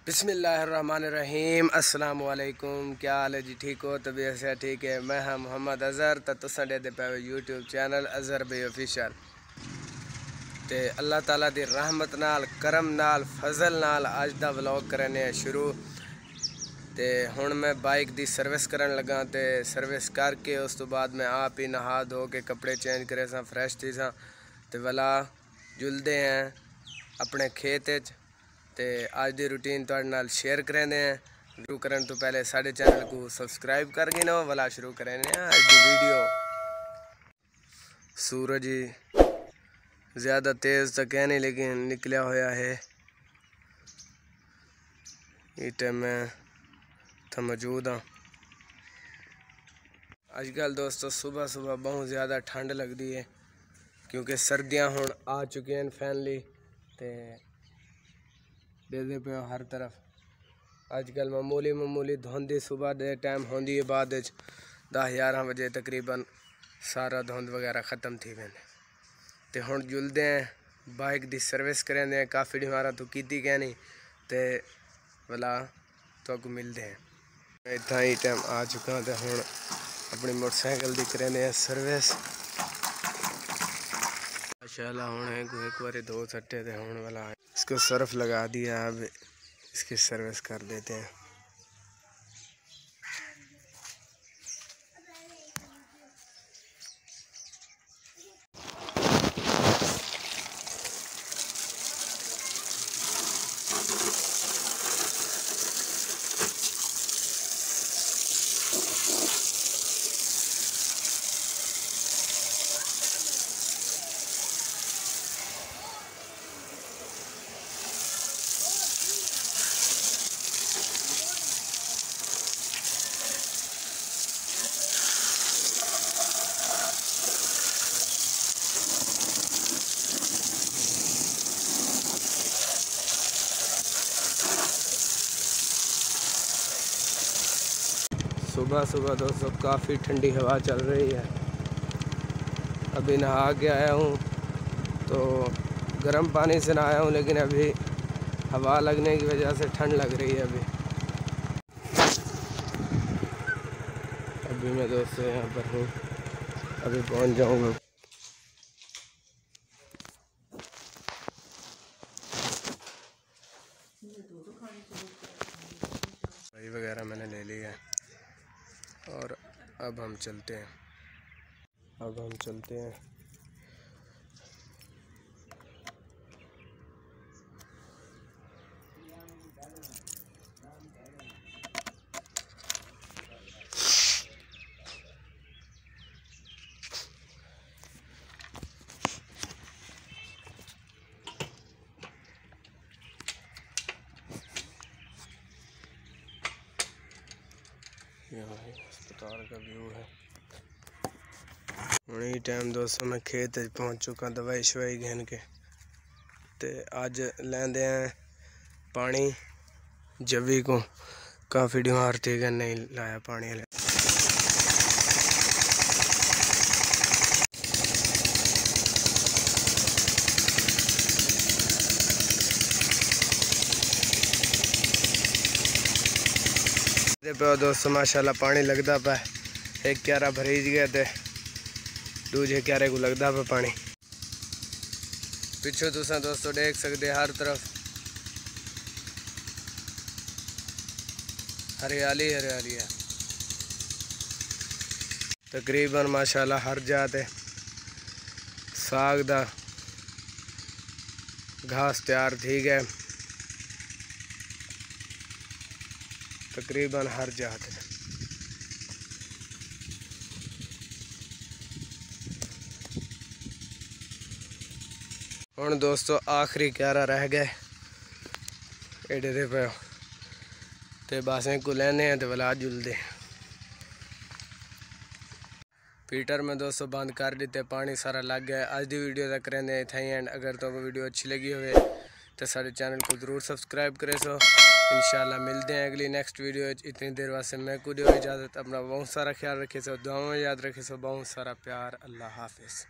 बिस्मिल्लाहिर्रहमानिर्रहीम। अस्सलाम वालेकुम। क्या हाल है जी? ठीक हो? तबीयत से ठीक है? मैं हाँ मोहम्मद अज़हर तो तुसां दे पे यूट्यूब चैनल अज़हर भाई ऑफिशियल ते अल्लाह ताला दी रहमत नाल करम नाल फजल नाल अज दा व्लॉग करने शुरू। ते हुण मैं बाइक दी सर्विस करन लगा ते सर्विस करके उस तो बाद मैं आप ही नहा धो के कपड़े चेंज करे सां फ्रैश थी सां ते वाला जुलदे हैं अपने खेत च ते आज दी रूटीन तुहाडे नाल शेयर करेंदे हैं। शुरू करन तो पहले साडे चैनल को सब्सक्राइब कर गिनो वाला शुरू करेंदे हैं आज दी वीडियो। सूरज ज़्यादा तेज़ तक है नहीं लेकिन निकलिया होया है। इस टाइम मैं तो मौजूद हाँ। अजकल दोस्तों सुबह सुबह बहुत ज़्यादा ठंड लगती है क्योंकि सर्दियाँ हुण आ चुकी हैं फाइनली ते दे पे हर तरफ अजकल मामूली धुंध सुबह दे टाइम होंदी है बाद 10-11 बजे तकरीबन सारा धुंध वगैरह ख़त्म थी वेंदे ते हुण जुलदे हैं बाइक दी सर्विस करेंदे हैं। काफ़ी डिमारा तो की क्या नहीं ते भला तो मिलते हैं। मैं इतना ही टाइम आ चुका तो हुण अपनी मोटरसाइकिल दी करेंदे हैं सर्विस। माशाल्लाह हुण एक बार दो सट्टे थे हुण वाला इसको सर्फ लगा दिया। अब इसकी सर्विस कर देते हैं। सुबह सुबह दोस्तों काफ़ी ठंडी हवा चल रही है। अभी नहा के आया हूँ तो गर्म पानी से नहाया हूँ लेकिन अभी हवा लगने की वजह से ठंड लग रही है। अभी मैं दोस्तों यहाँ पर हूँ, अभी पहुँच जाऊँगा। भाई वगैरह मैंने ले लिया है और अब हम चलते हैं। यहाँ अस्पताल का व्यू है। वही टाइम दोस्तों मैं खेत पहुँच चुका दवाई शवाई घेन के ते अज लेंदे हैं पानी जवी को। काफ़ी बीमार थे कि नहीं लाया पानी ले। पे दोस्तों माशाल्लाह पानी लगता पे एक क्यारा भरीज गया थे दूजे क्यारे को लगता पे पानी। पिछो तुसा दोस्तों देख सकते हर तरफ हरियाली हरियाली है। तकरीबन माशाल्लाह हर जाते साग दा घास तैयार थी गए तकरीबन हर जात। हुण दोस्तों आखिरी क्यारा रह गए एडे दे पे ते बासें को लेने हैं तो वाला जुलदे। पीटर में दोस्तों बंद कर देते पानी सारा लग गया। आज की वीडियो तक करेंगे इतना ही एंड। अगर तो वीडियो अच्छी लगी हो तो सारे चैनल को ज़रूर सब्सक्राइब करे सो। इंशाल्लाह मिलते हैं अगली नेक्स्ट वीडियो। इतनी देर वास्ते मैं को इजाज़त। अपना बहुत सारा ख्याल रखे सो, दुआओं में याद रखे सो। बहुत सारा प्यार। अल्लाह हाफिज़।